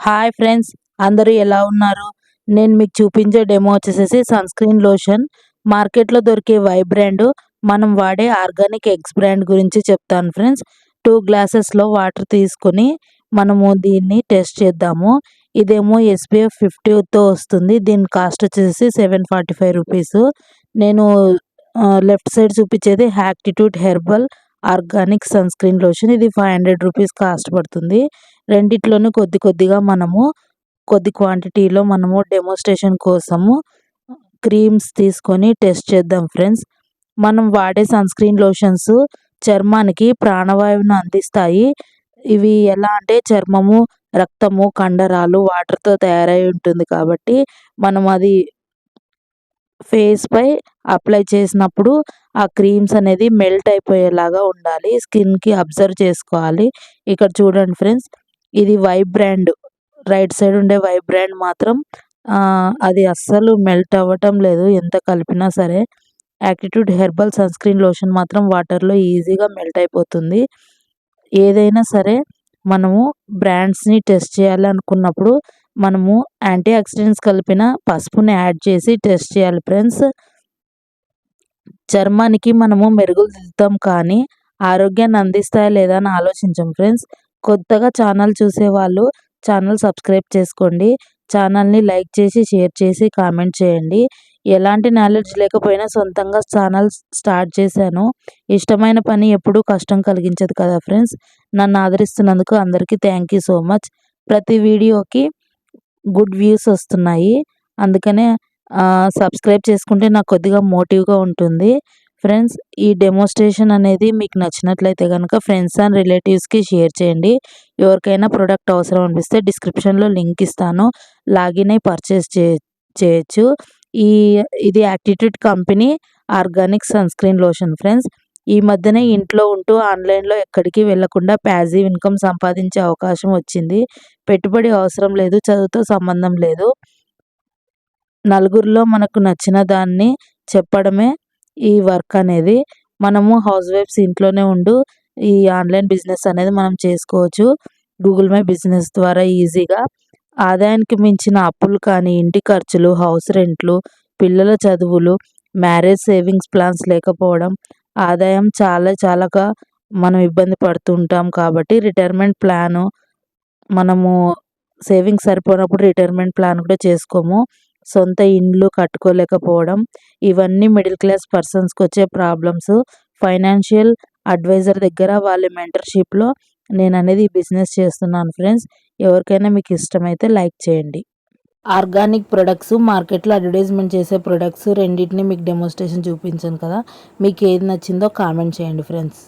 Hi friends, అందరూ ఎలా ఉన్నారు? నేను మీకు చూపించే డెమో వచ్చేసేసి సన్ స్క్రీన్ లోషన్. మార్కెట్లో దొరికే వై బ్రాండ్, మనం వాడే ఆర్గానిక్ ఎగ్స్ బ్రాండ్ గురించి చెప్తాను ఫ్రెండ్స్. 2 గ్లాసెస్లో వాటర్ తీసుకొని మనము దీన్ని టెస్ట్ చేద్దాము. ఇదేమో SPF 50తో వస్తుంది. దీని కాస్ట్ వచ్చేసి 745 రూపీస్. నేను లెఫ్ట్ సైడ్ చూపించేది attitude herbal organic sunscreen lotion. ఇది 500 రూపీస్ కాస్ట్ పడుతుంది. రెండిట్లోనూ కొద్ది కొద్దిగా మనము కొద్ది క్వాంటిటీలో మనము డెమోన్స్ట్రేషన్ కోసము క్రీమ్స్ తీసుకొని టెస్ట్ చేద్దాం ఫ్రెండ్స్. మనం వాడే సన్ స్క్రీన్ లోషన్స్ చర్మానికి ప్రాణవాయువును అందిస్తాయి. ఇవి ఎలా అంటే చర్మము, రక్తము, కండరాలు వాటర్తో తయారై ఉంటుంది కాబట్టి మనం అది ఫేస్పై అప్లై చేసినప్పుడు ఆ క్రీమ్స్ అనేది మెల్ట్ అయిపోయేలాగా ఉండాలి. స్కిన్కి అబ్జర్వ్ చేసుకోవాలి. ఇక్కడ చూడండి ఫ్రెండ్స్, ఇది వై బ్రాండ్. రైట్ సైడ్ ఉండే వై బ్రాండ్ మాత్రం అది అస్సలు మెల్ట్ అవ్వటం లేదు ఎంత కలిపినా సరే. Attitude herbal sunscreen lotion మాత్రం వాటర్లో ఈజీగా మెల్ట్ అయిపోతుంది. ఏదైనా సరే మనము బ్రాండ్స్ని టెస్ట్ చేయాలి అనుకున్నప్పుడు మనము యాంటీ ఆక్సిడెంట్స్ కలిపిన పసుపుని యాడ్ చేసి టెస్ట్ చేయాలి ఫ్రెండ్స్. చర్మానికి మనము మెరుగులు దిద్దుతాం కానీ ఆరోగ్యాన్ని అందిస్తాయా లేదా అని ఆలోచించం ఫ్రెండ్స్. కొత్తగా ఛానల్ చూసేవాళ్ళు ఛానల్ సబ్స్క్రైబ్ చేసుకోండి. ఛానల్ని లైక్ చేసి, షేర్ చేసి, కామెంట్ చేయండి. ఎలాంటి నాలెడ్జ్ లేకపోయినా సొంతంగా ఛానల్ స్టార్ట్ చేశాను. ఇష్టమైన పని ఎప్పుడూ కష్టం కలిగించదు కదా ఫ్రెండ్స్. నన్ను ఆదరిస్తున్నందుకు అందరికీ థ్యాంక్ యూ సో మచ్. ప్రతి వీడియోకి గుడ్ వ్యూస్ వస్తున్నాయి. అందుకనే సబ్స్క్రైబ్ చేసుకుంటే నాకు కొద్దిగా మోటివ్గా ఉంటుంది ఫ్రెండ్స్. ఈ డెమోన్స్ట్రేషన్ అనేది మీకు నచ్చినట్లయితే కనుక ఫ్రెండ్స్ అండ్ రిలేటివ్స్కి షేర్ చేయండి. ఎవరికైనా ప్రోడక్ట్ అవసరం అనిపిస్తే డిస్క్రిప్షన్లో లింక్ ఇస్తాను, లాగిన్ అయి పర్చేస్ చేయొచ్చు. ఇది attitude company organic sunscreen lotion friends. ఈ మధ్యనే ఇంట్లో ఉంటూ ఆన్లైన్లో ఎక్కడికి వెళ్లకుండా ప్యాసివ్ ఇన్కమ్ సంపాదించే అవకాశం వచ్చింది. పెట్టుబడి అవసరం లేదు, చదువుతో సంబంధం లేదు. నలుగురిలో మనకు నచ్చిన దాన్ని చెప్పడమే ఈ వర్క్ అనేది. మనము హౌస్ వైఫ్స్ ఇంట్లోనే ఉంటూ ఈ ఆన్లైన్ బిజినెస్ అనేది మనం చేసుకోవచ్చు. గూగుల్ మై బిజినెస్ ద్వారా ఈజీగా. ఆదాయానికి మించిన అప్పులు కానీ, ఇంటి ఖర్చులు, హౌస్ రెంట్లు, పిల్లల చదువులు, మ్యారేజ్ సేవింగ్స్ ప్లాన్స్ లేకపోవడం, ఆదాయం చాలాగా మనం ఇబ్బంది పడుతుంటాం కాబట్టి రిటైర్మెంట్ ప్లాను, మనము సేవింగ్స్ సరిపోయినప్పుడు రిటైర్మెంట్ ప్లాన్ కూడా చేసుకోము. సొంత ఇండ్లు కట్టుకోలేకపోవడం, ఇవన్నీ మిడిల్ క్లాస్ పర్సన్స్కి వచ్చే ప్రాబ్లమ్స్. ఫైనాన్షియల్ అడ్వైజర్ దగ్గర వాళ్ళ మెంటర్షిప్లో నేను అనేది బిజినెస్ చేస్తున్నాను ఫ్రెండ్స్. ఎవరికైనా మీకు ఇష్టమైతే లైక్ చేయండి. ఆర్గానిక్ ప్రొడక్ట్స్, మార్కెట్లో అడ్వర్టైజ్మెంట్ చేసే ప్రొడక్ట్స్ రెండింటిని మీకు డెమోన్స్ట్రేషన్ చూపించాను కదా. మీకు ఏది నచ్చిందో కామెంట్ చేయండి ఫ్రెండ్స్.